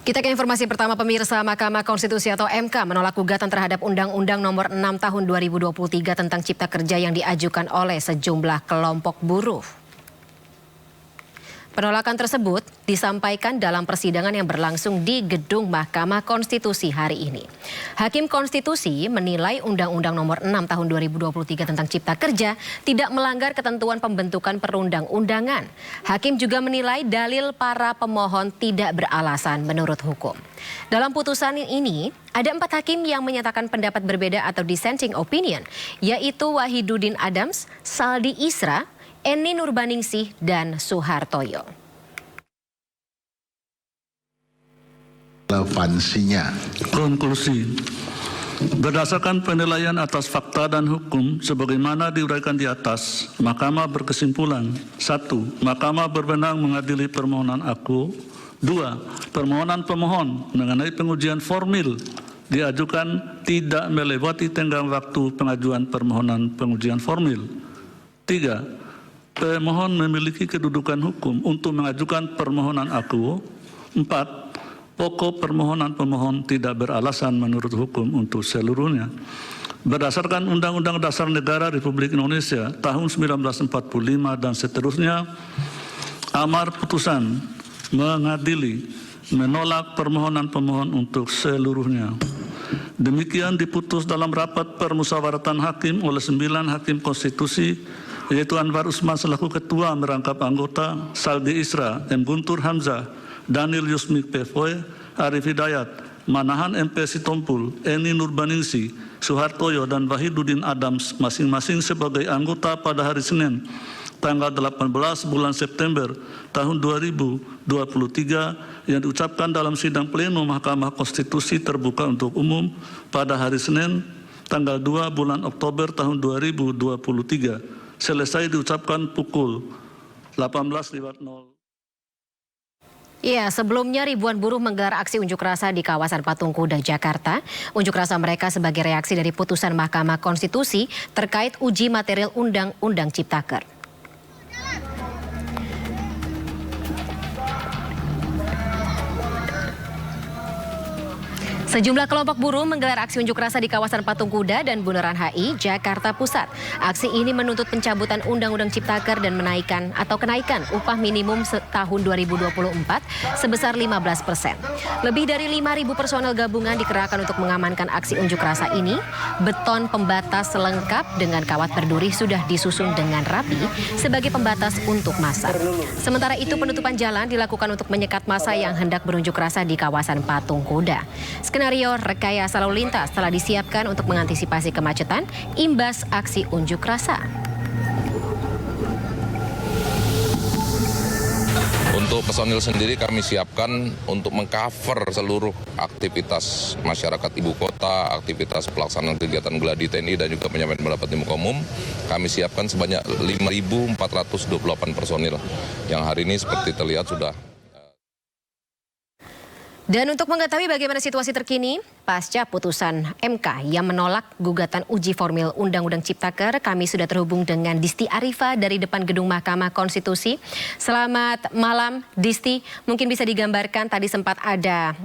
Kita ke informasi pertama, pemirsa. Mahkamah Konstitusi atau MK menolak gugatan terhadap Undang-Undang Nomor 6 Tahun 2023 tentang Cipta Kerja yang diajukan oleh sejumlah kelompok buruh. Penolakan tersebut disampaikan dalam persidangan yang berlangsung di Gedung Mahkamah Konstitusi hari ini. Hakim Konstitusi menilai Undang-Undang Nomor 6 Tahun 2023 tentang Cipta Kerja tidak melanggar ketentuan pembentukan perundang-undangan. Hakim juga menilai dalil para pemohon tidak beralasan menurut hukum. Dalam putusan ini, ada 4 hakim yang menyatakan pendapat berbeda atau dissenting opinion, yaitu Wahidudin Adams, Saldi Isra, Eni Nurbaningsih, dan Suhartoyo. Relevansinya. Konklusi. Berdasarkan penilaian atas fakta dan hukum sebagaimana diuraikan di atas, Mahkamah berkesimpulan: 1. Mahkamah berwenang mengadili permohonan aku. 2. Permohonan pemohon mengenai pengujian formil diajukan tidak melewati tenggang waktu pengajuan permohonan pengujian formil. 3. Pemohon memiliki kedudukan hukum untuk mengajukan permohonan aku. 4. Pokok permohonan pemohon tidak beralasan menurut hukum untuk seluruhnya. Berdasarkan Undang-Undang Dasar Negara Republik Indonesia tahun 1945 dan seterusnya, amar putusan mengadili menolak permohonan pemohon untuk seluruhnya. Demikian diputus dalam rapat permusyawaratan hakim oleh 9 hakim konstitusi, yaitu Anwar Usman selaku ketua merangkap anggota, Saldi Isra, M. Guntur Hamzah, Daniel Yusmik Pevoe, Arif Hidayat, Manahan MP Sitompul, Eni Nurbaningsih, Suhartoyo, dan Wahidudin Adams masing-masing sebagai anggota pada hari Senin tanggal 18 bulan September tahun 2023 yang diucapkan dalam sidang pleno Mahkamah Konstitusi terbuka untuk umum pada hari Senin tanggal 2 bulan Oktober tahun 2023. Selesai diucapkan pukul 18.00. Ya, sebelumnya ribuan buruh menggelar aksi unjuk rasa di kawasan Patung Kuda, Jakarta. Unjuk rasa mereka sebagai reaksi dari putusan Mahkamah Konstitusi terkait uji material Undang-Undang Ciptaker. Sejumlah kelompok buruh menggelar aksi unjuk rasa di kawasan Patung Kuda dan Bundaran HI, Jakarta Pusat. Aksi ini menuntut pencabutan Undang-Undang Ciptaker dan kenaikan upah minimum tahun 2024 sebesar 15%. Lebih dari 5.000 personel gabungan dikerahkan untuk mengamankan aksi unjuk rasa ini. Beton pembatas lengkap dengan kawat berduri sudah disusun dengan rapi sebagai pembatas untuk massa. Sementara itu penutupan jalan dilakukan untuk menyekat massa yang hendak berunjuk rasa di kawasan Patung Kuda. Skenario rekayasa lalu lintas telah disiapkan untuk mengantisipasi kemacetan imbas aksi unjuk rasa. Untuk personil sendiri kami siapkan untuk mengcover seluruh aktivitas masyarakat ibu kota, aktivitas pelaksanaan kegiatan gladi TNI dan juga penyampaian pendapat di muka umum. Kami siapkan sebanyak 5.428 personil yang hari ini seperti terlihat sudah. Dan untuk mengetahui bagaimana situasi terkini pasca putusan MK yang menolak gugatan uji formil Undang-Undang Ciptaker, kami sudah terhubung dengan Disti Arifa dari depan Gedung Mahkamah Konstitusi. Selamat malam, Disti. Mungkin bisa digambarkan tadi sempat ada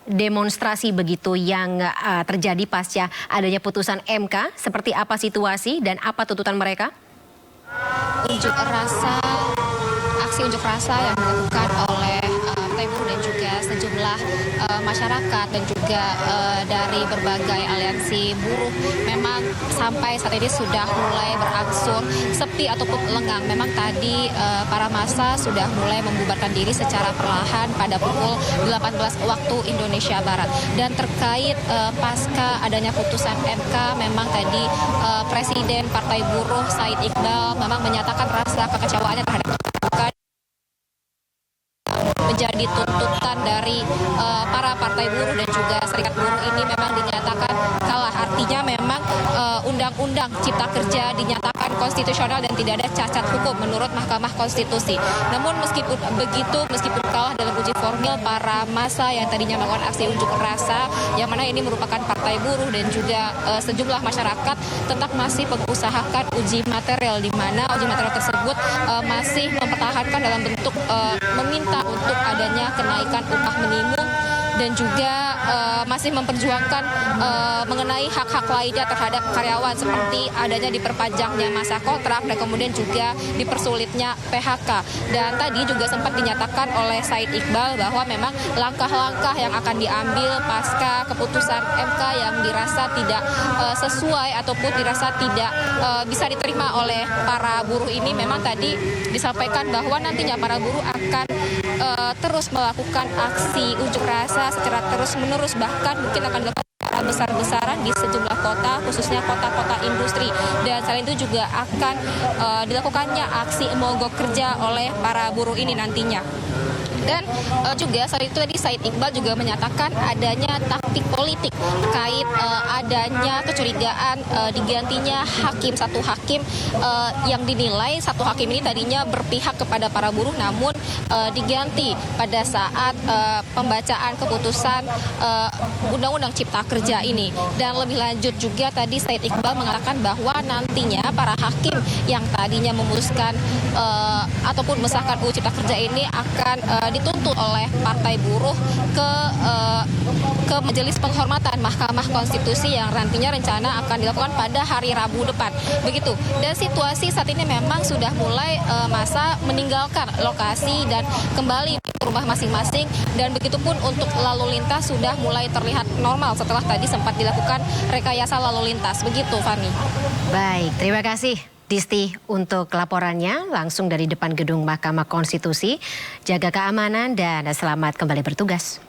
demonstrasi begitu yang terjadi pasca adanya putusan MK. Seperti apa situasi dan apa tuntutan mereka? Aksi unjuk rasa yang dilakukan oleh buruh dan juga sejumlah masyarakat dan juga dari berbagai aliansi buruh memang sampai saat ini sudah mulai berangsur sepi ataupun lengang. Memang tadi para massa sudah mulai membubarkan diri secara perlahan pada pukul 18 waktu Indonesia Barat. Dan terkait pasca adanya putusan MK, memang tadi Presiden Partai Buruh Said Iqbal memang menyatakan rasa kekecewaannya terhadap menjadi tuntutan dari para partai buruh dan juga serikat buruh ini memang dinyatakan kalah. Artinya memang Undang-Undang Cipta Kerja dinyatakan konstitusional dan tidak ada cacat hukum menurut Mahkamah Konstitusi. Namun meskipun begitu, meskipun kalah dalam uji formil, para massa yang tadinya melakukan aksi unjuk rasa, yang mana ini merupakan partai buruh dan juga sejumlah masyarakat, tetap masih mengusahakan uji material, di mana uji material tersebut masih mempertahankan dalam bentuk meminta untuk adanya kenaikan upah minimum dan juga masih memperjuangkan mengenai hak-hak lainnya terhadap karyawan seperti adanya diperpanjangnya masa kontrak dan kemudian juga dipersulitnya PHK. Dan tadi juga sempat dinyatakan oleh Said Iqbal bahwa memang langkah-langkah yang akan diambil pasca keputusan MK yang dirasa tidak sesuai ataupun dirasa tidak bisa diterima oleh para buruh ini, memang tadi disampaikan bahwa nantinya para buruh akan terus melakukan aksi unjuk rasa secara terus-menerus, bahkan mungkin akan dilakukan secara besar-besaran di sejumlah kota, khususnya kota-kota industri. Dan selain itu juga akan dilakukannya aksi mogok kerja oleh para buruh ini nantinya. Dan juga saat itu tadi Said Iqbal juga menyatakan adanya taktik politik terkait adanya kecurigaan digantinya satu hakim yang dinilai satu hakim ini tadinya berpihak kepada para buruh, namun diganti pada saat pembacaan keputusan Undang-Undang Cipta Kerja ini. Dan lebih lanjut juga tadi Said Iqbal mengatakan bahwa nantinya para hakim yang tadinya memutuskan ataupun mengesahkan UU Cipta Kerja ini akan dituntut oleh partai buruh ke Majelis Penghormatan Mahkamah Konstitusi yang nantinya rencana akan dilakukan pada hari Rabu depan. Begitu. Dan situasi saat ini memang sudah mulai massa meninggalkan lokasi dan kembali ke rumah masing-masing, dan begitupun untuk lalu lintas sudah mulai terlihat normal setelah tadi sempat dilakukan rekayasa lalu lintas. Begitu, Fani. Baik, terima kasih Disti untuk laporannya langsung dari depan gedung Mahkamah Konstitusi. Jaga keamanan dan selamat kembali bertugas.